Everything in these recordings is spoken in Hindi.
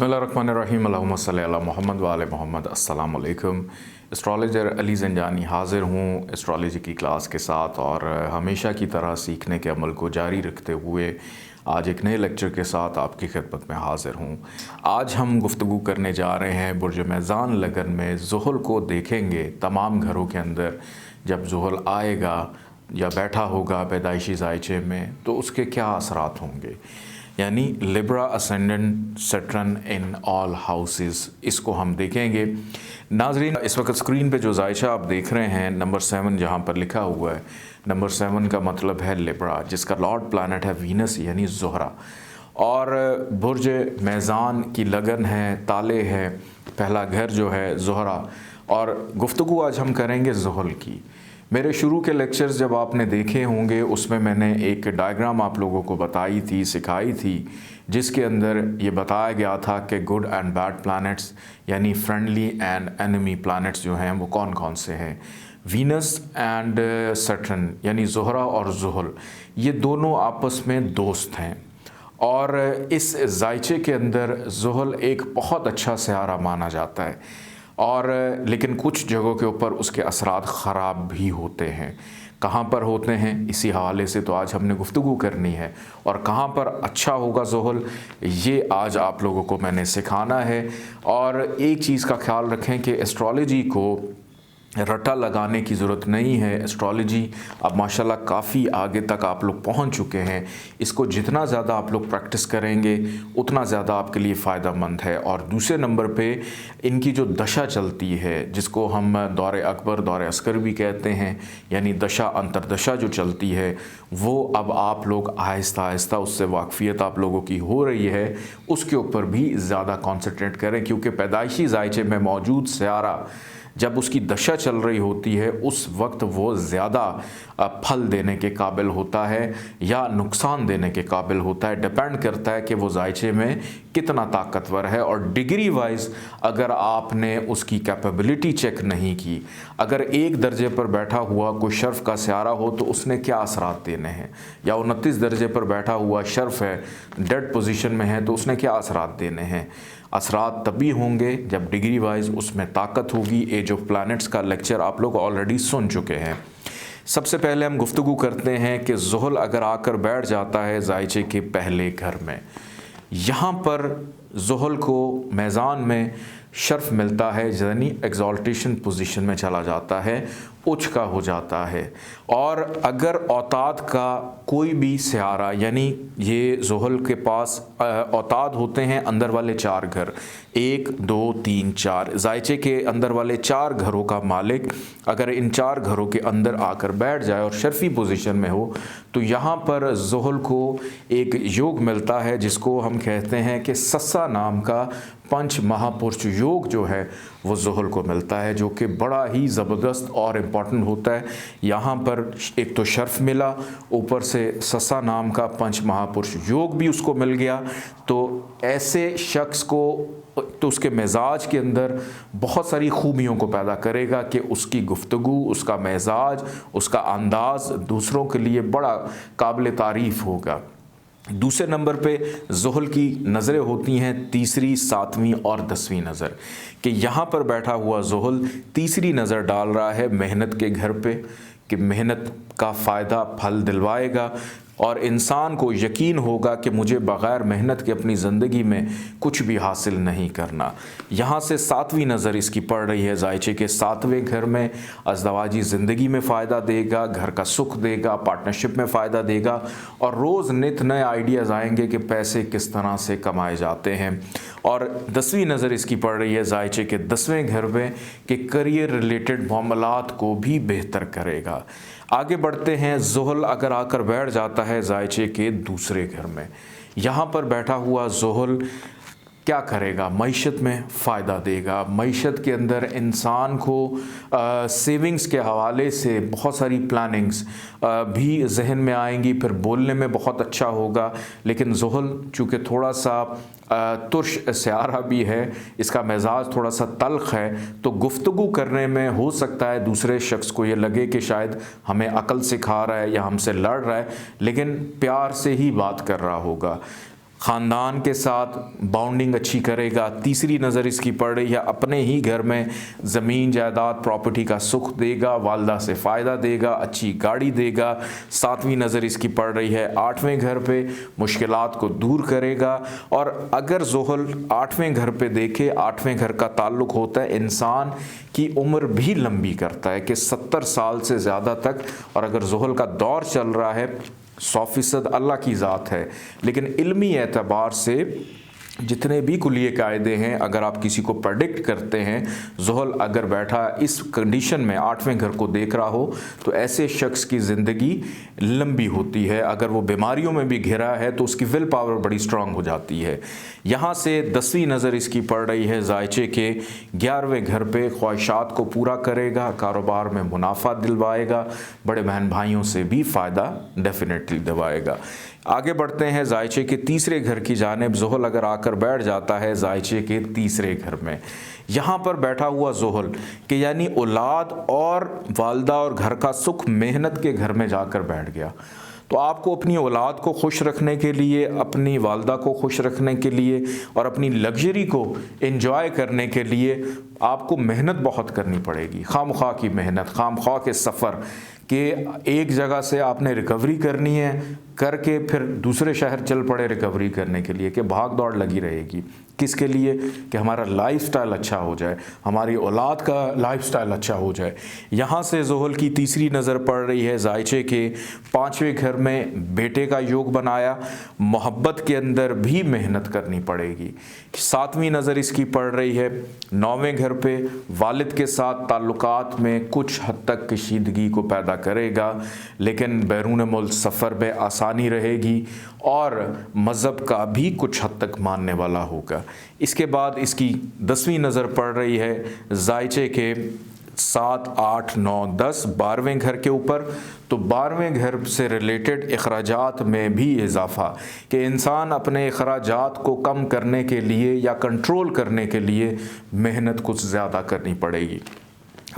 बिस्मिल्लाहिर्रहमानिर्रहीम अल्लाहुम्मा सल्ली अला मोहम्मद व आले मोहम्मद। अस्सलाम वालेकुम। एस्ट्रोलॉजर अली ज़ंजानी हाज़िर हूँ एस्ट्रोलॉजी की क्लास के साथ और हमेशा की तरह सीखने के अमल को जारी रखते हुए आज एक नए लेक्चर के साथ आपकी खिदमत में हाज़िर हूँ। आज हम गुफ्तगू करने जा रहे हैं बुर्ज मेज़ान लगन में ज़ुहल को देखेंगे। तमाम घरों के अंदर जब ज़ुहल आएगा या बैठा होगा पैदाइशी ज़ायचे में तो उसके क्या असरात होंगे, यानी Libra ascendant Saturn in all houses, इसको हम देखेंगे। नाजरीन, इस वक्त स्क्रीन पे जो जायचा आप देख रहे हैं नंबर 7 जहाँ पर लिखा हुआ है, नंबर 7 का मतलब है लिब्रा, जिसका लॉर्ड प्लैनेट है वीनस यानी ज़ोहरा, और बुर्ज मेज़ान की लगन है, ताले है, पहला घर जो है ज़ोहरा। और गुफ्तगू आज हम करेंगे ज़ुहल की। मेरे शुरू के लेक्चर्स जब आपने देखे होंगे उसमें मैंने एक डायग्राम आप लोगों को बताई थी, सिखाई थी, जिसके अंदर ये बताया गया था कि गुड एंड बैड प्लैनेट्स यानी फ्रेंडली एंड एनिमी प्लैनेट्स जो हैं वो कौन कौन से हैं। वीनस एंड सैटर्न यानी ज़ोहरा और ज़ुहल, ये दोनों आपस में दोस्त हैं और इस जायचे के अंदर ज़ुहल एक बहुत अच्छा सियारा माना जाता है और लेकिन कुछ जगहों के ऊपर उसके असरात ख़राब भी होते हैं। कहाँ पर होते हैं इसी हवाले से तो आज हमने गुफ्तगू करनी है, और कहाँ पर अच्छा होगा ज़ुहल ये आज आप लोगों को मैंने सिखाना है। और एक चीज़ का ख्याल रखें कि एस्ट्रोलॉजी को रटा लगाने की ज़रूरत नहीं है। एस्ट्रोलॉजी अब माशाल्लाह काफ़ी आगे तक आप लोग पहुंच चुके हैं। इसको जितना ज़्यादा आप लोग प्रैक्टिस करेंगे उतना ज़्यादा आपके लिए फ़ायदा मंद है। और दूसरे नंबर पे इनकी जो दशा चलती है, जिसको हम दौरे अकबर दौरे अस्कर भी कहते हैं, यानी दशा अंतरदशा जो चलती है, वो अब आप लोग आहिस्ता आहिस्ता उससे वाकफ़ियत आप लोगों की हो रही है, उसके ऊपर भी ज़्यादा कॉन्सनट्रेट करें, क्योंकि पैदाइशी जायचे में मौजूद सियारा जब उसकी दशा चल रही होती है उस वक्त वो ज़्यादा फल देने के काबिल होता है या नुकसान देने के काबिल होता है। डिपेंड करता है कि वो जायचे में कितना ताकतवर है। और डिग्री वाइज अगर आपने उसकी कैपेबिलिटी चेक नहीं की, अगर एक दर्जे पर बैठा हुआ कोई शर्फ का सियारा हो तो उसने क्या असरात देने हैं, या 29 दर्जे पर बैठा हुआ शर्फ है, डेड पोजीशन में है, तो उसने क्या असरात देने हैं। असरात तभी होंगे जब डिग्री वाइज उसमें ताकत होगी। एज ऑफ प्लैनेट्स का लेक्चर आप लोग ऑलरेडी सुन चुके हैं। सबसे पहले हम गुफ्तगू करते हैं कि ज़ुहल अगर आकर बैठ जाता है जायचे के पहले घर में, यहाँ पर ज़ुहल को मेज़ान में शर्फ मिलता है, यानी एग्जॉल्टेशन पोजीशन में चला जाता है, उच्च का हो जाता है। और अगर औताद का कोई भी सियारा, यानी ये ज़ुहल के पास औताद होते हैं अंदर वाले 4 घर, 1 2 3 4, जायचे के अंदर वाले 4 घरों का मालिक अगर इन 4 घरों के अंदर आकर बैठ जाए और शर्फी पोजीशन में हो तो यहाँ पर ज़ुहल को एक योग मिलता है जिसको हम कहते हैं कि सस्सा नाम का पंच महापुरुष योग जो है वो ज़ुहल को मिलता है, जो कि बड़ा ही ज़बरदस्त और इम्पॉर्टेंट होता है। यहाँ पर एक तो शर्फ मिला, ऊपर से सस्सा नाम का पंच महापुरुष योग भी उसको मिल गया, तो ऐसे शख्स को तो उसके मिजाज के अंदर बहुत सारी खूबियों को पैदा करेगा कि उसकी गुफ्तगू, उसका मिजाज, उसका अंदाज़ दूसरों के लिए बड़ा काबिल तारीफ़ होगा। दूसरे नंबर पे ज़ुहल की नज़रें होती हैं 3री, 7वीं और 10वीं नज़र, कि यहाँ पर बैठा हुआ ज़ुहल 3री नज़र डाल रहा है मेहनत के घर पे, कि मेहनत का फ़ायदा फल दिलवाएगा और इंसान को यकीन होगा कि मुझे बग़ैर मेहनत के अपनी ज़िंदगी में कुछ भी हासिल नहीं करना। यहाँ से 7वीं नज़र इसकी पड़ रही है जायचे के 7वें घर में। अज़दवाजी ज़िंदगी में फ़ायदा देगा, घर का सुख देगा, पार्टनरशिप में फ़ायदा देगा, और रोज़ नित नए आइडियाज़ आएंगे कि पैसे किस तरह से कमाए जाते हैं। और 10वीं नज़र इसकी पड़ रही है जायचे के 10वें घर में, कि करियर रिलेटेड मामलात को भी बेहतर करेगा। आगे बढ़ते हैं। ज़ुहल अगर आकर बैठ जाता है जायचे के दूसरे घर में, यहाँ पर बैठा हुआ ज़ुहल क्या करेगा, मईशत में फ़ायदा देगा। मईशत के अंदर इंसान को सेविंग्स के हवाले से बहुत सारी प्लानिंग्स भी जहन में आएंगी, फिर बोलने में बहुत अच्छा होगा। लेकिन ज़ुहल चूँकि थोड़ा सा तुर्श सियारा भी है, इसका मिजाज थोड़ा सा तल्ख है, तो गुफ्तगू करने में हो सकता है दूसरे शख्स को ये लगे कि शायद हमें अकल सिखा रहा है या हमसे लड़ रहा है, लेकिन प्यार से ही बात कर रहा होगा। ख़ानदान के साथ बाउंडिंग अच्छी करेगा। तीसरी नज़र इसकी पड़ रही है अपने ही घर में ज़मीन जायदाद प्रॉपर्टी का सुख देगा, वालदा से फ़ायदा देगा, अच्छी गाड़ी देगा। सातवीं नज़र इसकी पड़ रही है आठवें घर पे, मुश्किलात को दूर करेगा। और अगर ज़ुहल आठवें घर पे देखे, आठवें घर का ताल्लुक़ होता है इंसान की उम्र भी लंबी करता है कि 70 साल से ज़्यादा तक। और अगर ज़ुहल का दौर चल रहा है 100% अल्लाह की ज़ात है, लेकिन इल्मी एतबार से जितने भी कुलिये कायदे हैं, अगर आप किसी को प्रेडिक्ट करते हैं ज़ुहल अगर बैठा इस कंडीशन में आठवें घर को देख रहा हो तो ऐसे शख्स की ज़िंदगी लंबी होती है। अगर वो बीमारियों में भी घिरा है तो उसकी विल पावर बड़ी स्ट्रांग हो जाती है। यहाँ से 10वीं नज़र इसकी पड़ रही है ज़ायचे के 11वें घर पे, ख्वाहिशात को पूरा करेगा, कारोबार में मुनाफा दिलवाएगा, बड़े बहन भाइयों से भी फ़ायदा डेफिनेटली दिलवाएगा। आगे बढ़ते हैं ज़ायचे के तीसरे घर की जानिब। ज़ुहल अगर आकर बैठ जाता है ज़ायचे के तीसरे घर में, यहाँ पर बैठा हुआ ज़ुहल कि यानी औलाद और वालदा और घर का सुख मेहनत के घर में जाकर बैठ गया, तो आपको अपनी औलाद को खुश रखने के लिए, अपनी वालदा को खुश रखने के लिए और अपनी लग्जरी को एंजॉय करने के लिए आपको मेहनत बहुत करनी पड़ेगी। खामख्वाह की मेहनत, खामख्वाह के सफ़र कि एक जगह से आपने रिकवरी करनी है, करके फिर दूसरे शहर चल पड़े रिकवरी करने के लिए, कि भाग दौड़ लगी रहेगी। किसके लिए? कि हमारा लाइफस्टाइल अच्छा हो जाए, हमारी औलाद का लाइफस्टाइल अच्छा हो जाए। यहाँ से ज़ुहल की तीसरी नज़र पड़ रही है ज़ायचे के 5वें घर में, बेटे का योग बनाया, मोहब्बत के अंदर भी मेहनत करनी पड़ेगी। 7वीं नज़र इसकी पड़ रही है 9वें घर पे, वालिद के साथ ताल्लुकात में कुछ हद तक कशीदगी को पैदा करेगा, लेकिन बैरून मुल्क सफ़र में आसानी रहेगी और मज़हब का भी कुछ हद तक मानने वाला होगा। इसके बाद इसकी 10वीं नज़र पड़ रही है ज़ायचे के 7, 8, 9, 10 12वें घर के ऊपर। तो 12वें घर से रिलेटेड अखराजात में भी इजाफ़ा, कि इंसान अपने अखराजात को कम करने के लिए या कंट्रोल करने के लिए मेहनत कुछ ज़्यादा करनी पड़ेगी।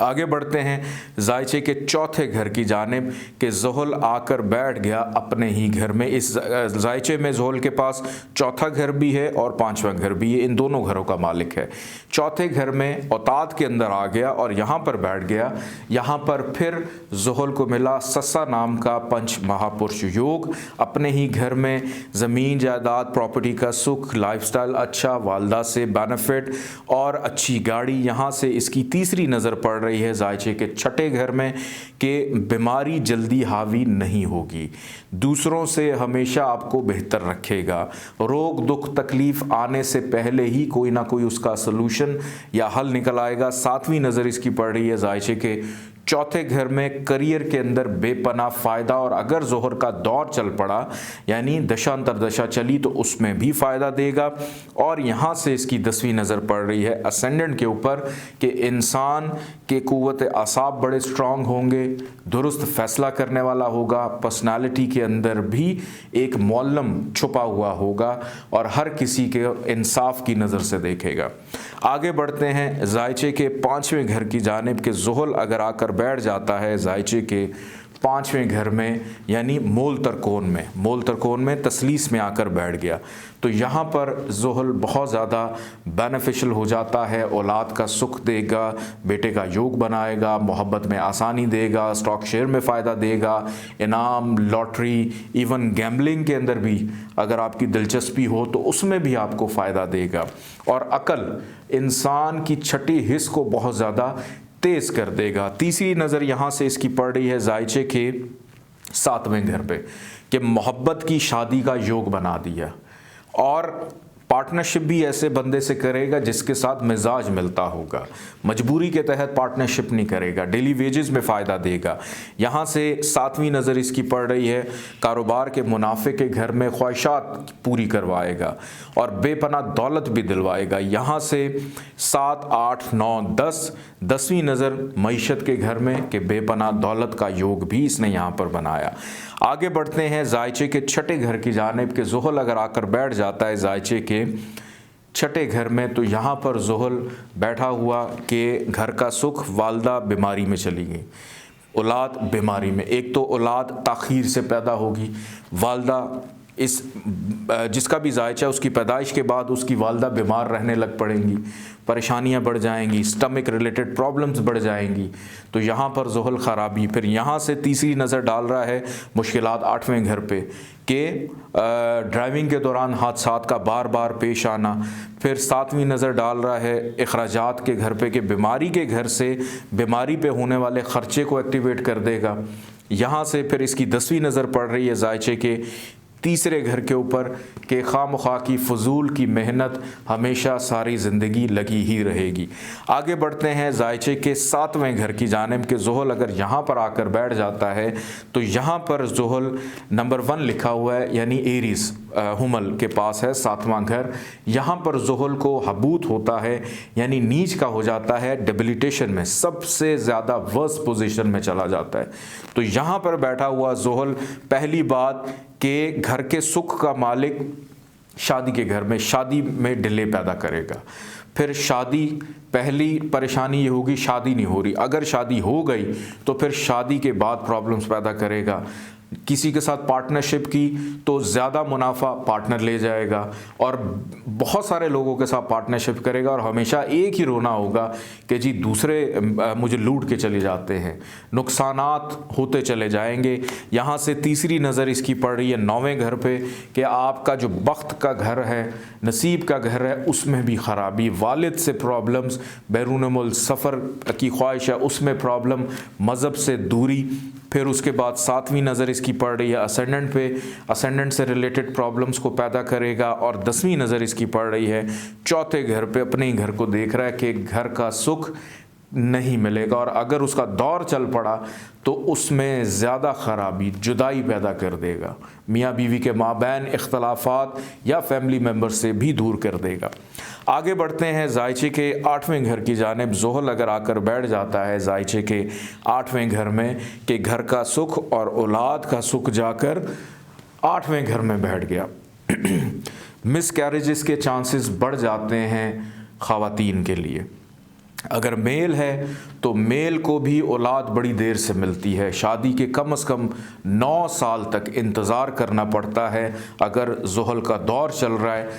आगे बढ़ते हैं ज़ायचे के चौथे घर की जानिब कि ज़ुहल आकर बैठ गया अपने ही घर में। इस ज़ायचे में ज़ुहल के पास चौथा घर भी है और 5वां घर भी है, इन दोनों घरों का मालिक है। चौथे घर में औताद के अंदर आ गया और यहाँ पर बैठ गया। यहाँ पर फिर ज़ुहल को मिला ससा नाम का पंच महापुरुष योग, अपने ही घर में ज़मीन जायदाद प्रॉपर्टी का सुख, लाइफस्टाइल अच्छा, वालदा से बेनिफिट और अच्छी गाड़ी। यहाँ से इसकी तीसरी नज़र पड़ रही है ज़ायचे के छठे घर में कि बीमारी जल्दी हावी नहीं होगी, दूसरों से हमेशा आपको बेहतर रखेगा, रोग दुख तकलीफ़ आने से पहले ही कोई ना कोई उसका सलूशन या हल निकल आएगा। 7वीं नज़र इसकी पड़ रही है ज़ायचे के चौथे घर में, करियर के अंदर बेपनाह फ़ायदा, और अगर ज़ोहर का दौर चल पड़ा यानी दशांतर दशा चली तो उसमें भी फ़ायदा देगा। और यहाँ से इसकी 10वीं नज़र पड़ रही है असेंडेंट के ऊपर कि इंसान के क़ुव्वत आसाब बड़े स्ट्रॉन्ग होंगे, दुरुस्त फ़ैसला करने वाला होगा, पर्सनालिटी के अंदर भी एक मौलम छुपा हुआ होगा और हर किसी के इंसाफ की नज़र से देखेगा। आगे बढ़ते हैं ज़ायचे के 5वें घर की जानिब कि ज़ुहल अगर आकर बैठ जाता है ज़ायचे के 5वें घर में यानी मोल तरकोन में तसलीस में आकर बैठ गया, तो यहाँ पर ज़ुहल बहुत ज़्यादा बेनिफिशियल हो जाता है। औलाद का सुख देगा, बेटे का योग बनाएगा, मोहब्बत में आसानी देगा, स्टॉक शेयर में फ़ायदा देगा, इनाम, लॉटरी, इवन गैम्बलिंग के अंदर भी अगर आपकी दिलचस्पी हो तो उसमें भी आपको फ़ायदा देगा। और अकल इंसान की छठी हिस्स को बहुत ज़्यादा तेज़ कर देगा। तीसरी नज़र यहाँ से इसकी पड़ रही है ज़ायचे के 7वें घर पे कि मोहब्बत की शादी का योग बना दिया, और पार्टनरशिप भी ऐसे बंदे से करेगा जिसके साथ मिजाज मिलता होगा, मजबूरी के तहत पार्टनरशिप नहीं करेगा, डेली वेजेस में फ़ायदा देगा। यहाँ से 7वीं नज़र इसकी पड़ रही है कारोबार के मुनाफे के घर में, ख्वाहिशात पूरी करवाएगा और बेपनाह दौलत भी दिलवाएगा। यहाँ से 7, 8, 9, 10 10वीं नज़र मईशत के घर में कि बेपनाह दौलत का योग भी इसने यहाँ पर बनाया। आगे बढ़ते हैं ज़ायचे के छठे घर की जानिब कि ज़ुहल अगर आकर बैठ जाता है ज़ायचे के छठे घर में, तो यहाँ पर ज़ुहल बैठा हुआ कि घर का सुख, वालदा बीमारी में चली गई, औलाद बीमारी में, एक तो औलाद ताख़ीर से पैदा होगी, वालदा इस जिसका भी जायचा उसकी पैदाइश के बाद उसकी वालदा बीमार रहने लग पड़ेंगी, परेशानियां बढ़ जाएंगी, स्टमक रिलेटेड प्रॉब्लम्स बढ़ जाएंगी। तो यहाँ पर ज़ुहल ख़राबी। फिर यहाँ से तीसरी नज़र डाल रहा है मुश्किलात 8वें घर पे कि ड्राइविंग के दौरान हादसात का बार बार पेश आना। फिर 7वीं नज़र डाल रहा है अखराजात के घर पे कि बीमारी के घर से बीमारी पे होने वाले ख़र्चे को एक्टिवेट कर देगा। यहाँ से फिर इसकी 10वीं नज़र पड़ रही है जायचे के तीसरे घर के ऊपर कि खामखा की फ़जूल की मेहनत हमेशा सारी ज़िंदगी लगी ही रहेगी। आगे बढ़ते हैं जायचे के 7वें घर की जानिब के ज़ुहल अगर यहाँ पर आकर बैठ जाता है तो यहाँ पर ज़ुहल नंबर 1 लिखा हुआ है, यानी एरीज़ हुमल के पास है 7वां घर। यहाँ पर ज़ुहल को हबूत होता है, यानी नीच का हो जाता है, डेबिलिटेशन में सबसे ज़्यादा वर्स्ट पोजीशन में चला जाता है। तो यहाँ पर बैठा हुआ ज़ुहल पहली बात कि घर के सुख का मालिक शादी के घर में, शादी में डिले पैदा करेगा। फिर शादी, पहली परेशानी ये होगी शादी नहीं हो रही। अगर शादी हो गई तो फिर शादी के बाद प्रॉब्लम्स पैदा करेगा। किसी के साथ पार्टनरशिप की तो ज़्यादा मुनाफा पार्टनर ले जाएगा और बहुत सारे लोगों के साथ पार्टनरशिप करेगा और हमेशा एक ही रोना होगा कि जी दूसरे मुझे लूट के चले जाते हैं, नुकसानात होते चले जाएंगे। यहाँ से तीसरी नज़र इसकी पड़ रही है 9वें घर पे कि आपका जो बख्त का घर है, नसीब का घर है, उसमें भी ख़राबी, वालिद से प्रॉब्लम्स, बैरून मुल्क सफ़र की ख्वाहिश है उसमें प्रॉब्लम, मज़हब से दूरी। फिर उसके बाद 7वीं नज़र इसकी पड़ रही है असेंडेंट पे, असेंडेंट से रिलेटेड प्रॉब्लम्स को पैदा करेगा। और 10वीं नज़र इसकी पड़ रही है चौथे घर पे, अपने ही घर को देख रहा है कि घर का सुख नहीं मिलेगा और अगर उसका दौर चल पड़ा तो उसमें ज़्यादा ख़राबी, जुदाई पैदा कर देगा, मियाँ बीवी के माबैन इख्तलाफात या फैमिली मेम्बर से भी दूर कर देगा। आगे बढ़ते हैं जायचे के 8वें घर की जानिब। ज़ुहल अगर आकर बैठ जाता है जायचे के 8वें घर में कि घर का सुख और औलाद का सुख जाकर 8वें घर में बैठ गया, मिस कैरेजेस के चांसेस बढ़ जाते हैं ख़वातीन के लिए। अगर मेल है तो मेल को भी औलाद बड़ी देर से मिलती है, शादी के कम से कम 9 साल तक इंतज़ार करना पड़ता है। अगर ज़ुहल का दौर चल रहा है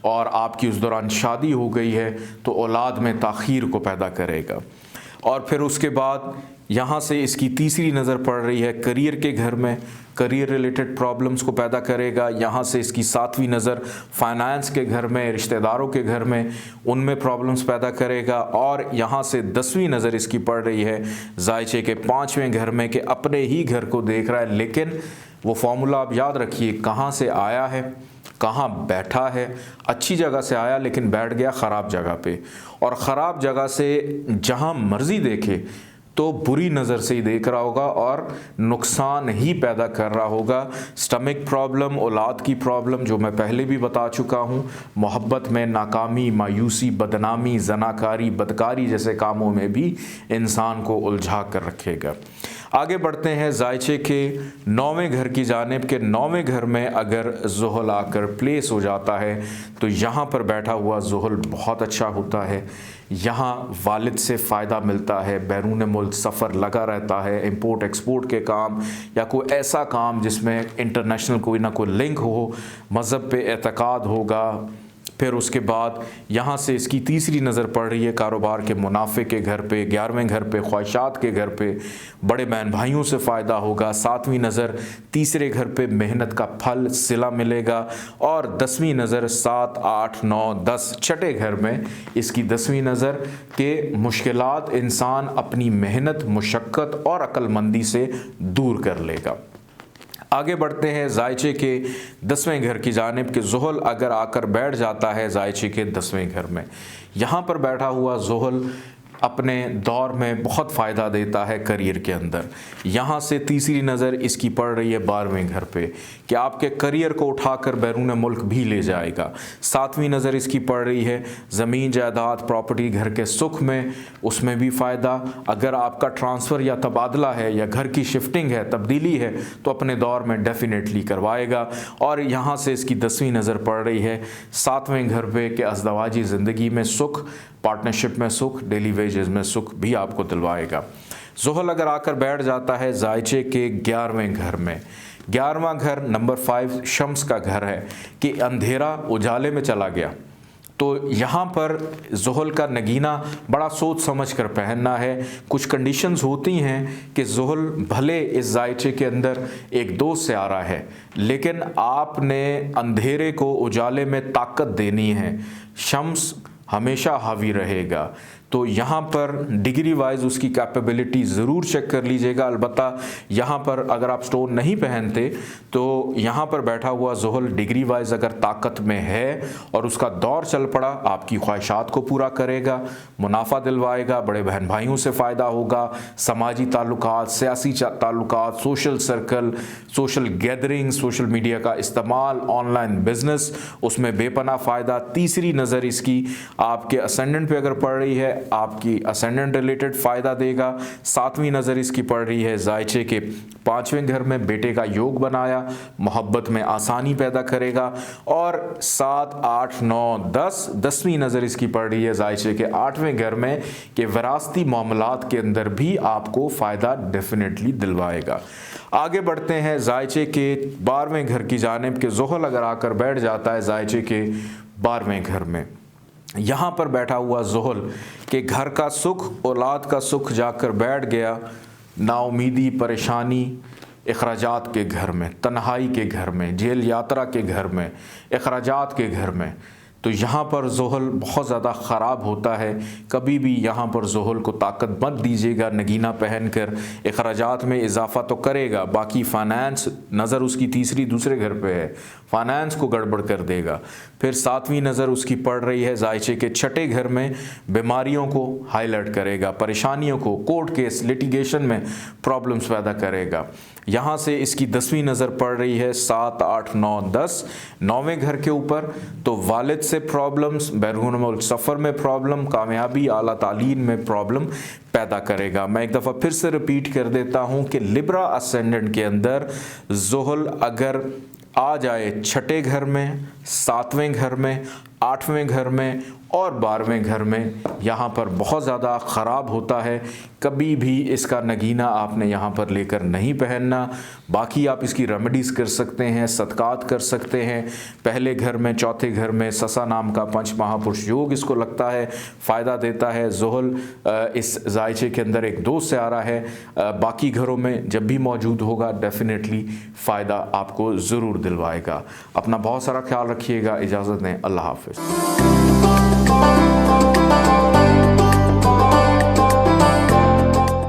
और आपकी उस दौरान शादी हो गई है तो औलाद में ताख़ीर को पैदा करेगा। और फिर उसके बाद यहाँ से इसकी तीसरी नज़र पड़ रही है करियर के घर में, करियर रिलेटेड प्रॉब्लम्स को पैदा करेगा। यहाँ से इसकी 7वीं नज़र फाइनेंस के घर में, रिश्तेदारों के घर में, उनमें प्रॉब्लम्स पैदा करेगा। और यहाँ से 10वीं नज़र इसकी पड़ रही है जायचे के 5वें घर में कि अपने ही घर को देख रहा है, लेकिन वो फार्मूला आप याद रखिए, कहाँ से आया है, कहाँ बैठा है। अच्छी जगह से आया लेकिन बैठ गया ख़राब जगह पे, और ख़राब जगह से जहाँ मर्ज़ी देखे तो बुरी नज़र से ही देख रहा होगा और नुकसान ही पैदा कर रहा होगा। स्टमक प्रॉब्लम, औलाद की प्रॉब्लम जो मैं पहले भी बता चुका हूँ, मोहब्बत में नाकामी, मायूसी, बदनामी, जनाकारी, बदकारी जैसे कामों में भी इंसान को उलझा कर रखेगा। आगे बढ़ते हैं जायचे के 9वें घर की जानिब के 9वें घर में अगर ज़ुहल आकर प्लेस हो जाता है तो यहाँ पर बैठा हुआ ज़ुहल बहुत अच्छा होता है। यहाँ वालिद से फ़ायदा मिलता है, बैरून मुल्क सफ़र लगा रहता है, इंपोर्ट एक्सपोर्ट के काम या कोई ऐसा काम जिसमें इंटरनेशनल कोई ना कोई लिंक हो, मज़हब पे एतक़ाद होगा। फिर उसके बाद यहाँ से इसकी तीसरी नज़र पड़ रही है कारोबार के मुनाफे के घर पे, 11वें घर पे ख्वाहिशात के घर पे, बड़े बहन भाइयों से फ़ायदा होगा। 7वीं नज़र तीसरे घर पे मेहनत का फल सिला मिलेगा। और 10वीं नज़र 7, 8, 9, 10 छठे घर में इसकी 10वीं नज़र के मुश्किलात इंसान अपनी मेहनत, मुशक्क़त और अक्लमंदी से दूर कर लेगा। आगे बढ़ते हैं जायचे के 10वें घर की जानिब के ज़ुहल अगर आकर बैठ जाता है जायचे के 10वें घर में, यहाँ पर बैठा हुआ ज़ुहल अपने दौर में बहुत फ़ायदा देता है करियर के अंदर। यहाँ से तीसरी नज़र इसकी पड़ रही है 12वें घर पे कि आपके करियर को उठाकर बैरून मुल्क भी ले जाएगा। 7वीं नज़र इसकी पड़ रही है ज़मीन जायदाद प्रॉपर्टी घर के सुख में, उसमें भी फ़ायदा। अगर आपका ट्रांसफ़र या तबादला है या घर की शिफ्टिंग है, तब्दीली है, तो अपने दौर में डेफिनेटली करवाएगा। और यहाँ से इसकी 10वीं नज़र पड़ रही है 7वें घर पे कि अज़दवाजी ज़िंदगी में सुख, पार्टनरशिप में सुख, डेली वेजेस में सुख भी आपको दिलवाएगा। ज़ुहल अगर आकर बैठ जाता है जायचे के 11वें घर में 11वां घर नंबर 5 शम्स का घर है कि अंधेरा उजाले में चला गया। तो यहाँ पर ज़ुहल का नगीना बड़ा सोच समझ कर पहनना है। कुछ कंडीशंस होती हैं कि ज़ुहल भले इस जायचे के अंदर एक दोस्त से आ रहा है, लेकिन आपने अंधेरे को उजाले में ताकत देनी है। शम्स हमेशा हावी रहेगा। तो यहाँ पर डिग्री वाइज उसकी कैपेबिलिटी ज़रूर चेक कर लीजिएगा। अलबत्ता यहाँ पर अगर आप स्टोन नहीं पहनते तो यहाँ पर बैठा हुआ ज़ुहल डिग्री वाइज अगर ताकत में है और उसका दौर चल पड़ा, आपकी ख्वाहिशात को पूरा करेगा, मुनाफा दिलवाएगा, बड़े बहन भाइयों से फ़ायदा होगा, समाजी ताल्लुकात, सियासी ताल्लुकात, social circle, social gathering, social media का इस्तेमाल, ऑनलाइन बिजनेस, उसमें बेपनाह फ़ायदा। तीसरी नज़र इसकी आपके असेंडेंट पे अगर पड़ रही है, आपकी असेंडेंट रिलेटेड फ़ायदा देगा। 7वीं नज़र इसकी पड़ रही है जायचे के 5वें घर में, बेटे का योग बनाया, मोहब्बत में आसानी पैदा करेगा। और 7, 8, 9, 10, 10वीं नज़र इसकी पड़ रही है जायचे के 8वें घर में कि विरासती मामलात के अंदर भी आपको फ़ायदा डेफिनेटली दिलवाएगा। आगे बढ़ते हैं जायचे के 12वें घर की जानिब कि ज़ुहल अगर आकर बैठ जाता है जायचे के 12वें घर में, यहाँ पर बैठा हुआ ज़ुहल के घर का सुख, औलाद का सुख जाकर बैठ गया नाउमीदी, परेशानी, अखराजात के घर में, तन्हाई के घर में, जेल यात्रा के घर में, अखराजात के घर में। तो यहाँ पर ज़ुहल बहुत ज़्यादा ख़राब होता है। कभी भी यहाँ पर ज़ुहल को ताकत मत दीजिएगा। नगीना पहन कर अखराजात में इजाफ़ा तो करेगा, बाकी फ़ाइनेंस, नज़र उसकी तीसरी दूसरे घर पे है, फ़ाइनेंस को गड़बड़ कर देगा। फिर 7वीं नज़र उसकी पड़ रही है जायचे के 6ठे घर में, बीमारियों को हाईलाइट करेगा, परेशानियों को, कोर्ट केस, लिटिगेशन में प्रॉब्लम्स पैदा करेगा। यहाँ से इसकी 10वीं नज़र पड़ रही है 7, 8, 9, 10 9वें घर के ऊपर। तो वालिद से प्रॉब्लम्स, बैरून मुल्क सफ़र में प्रॉब्लम, कामयाबी, आला तालीम में प्रॉब्लम पैदा करेगा। मैं एक दफ़ा फिर से रिपीट कर देता हूँ कि लिब्रा असेंडेंट के अंदर ज़ुहल अगर आ जाए 6ठे घर में, 7वें घर में, 8वें घर में और 12वें घर में, यहाँ पर बहुत ज़्यादा ख़राब होता है। कभी भी इसका नगीना आपने यहाँ पर लेकर नहीं पहनना। बाकी आप इसकी रेमेडीज़ कर सकते हैं, सदकात कर सकते हैं। पहले घर में, चौथे घर में ससा नाम का पंच महापुरुष योग इसको लगता है, फ़ायदा देता है। ज़ुहल इस जायचे के अंदर एक दोस्त से आ रहा है, बाकी घरों में जब भी मौजूद होगा डेफिनेटली फ़ायदा आपको ज़रूर दिलवाएगा। अपना बहुत सारा ख्याल रखिएगा। इजाज़त दें। अल्लाह हाफ़िज़।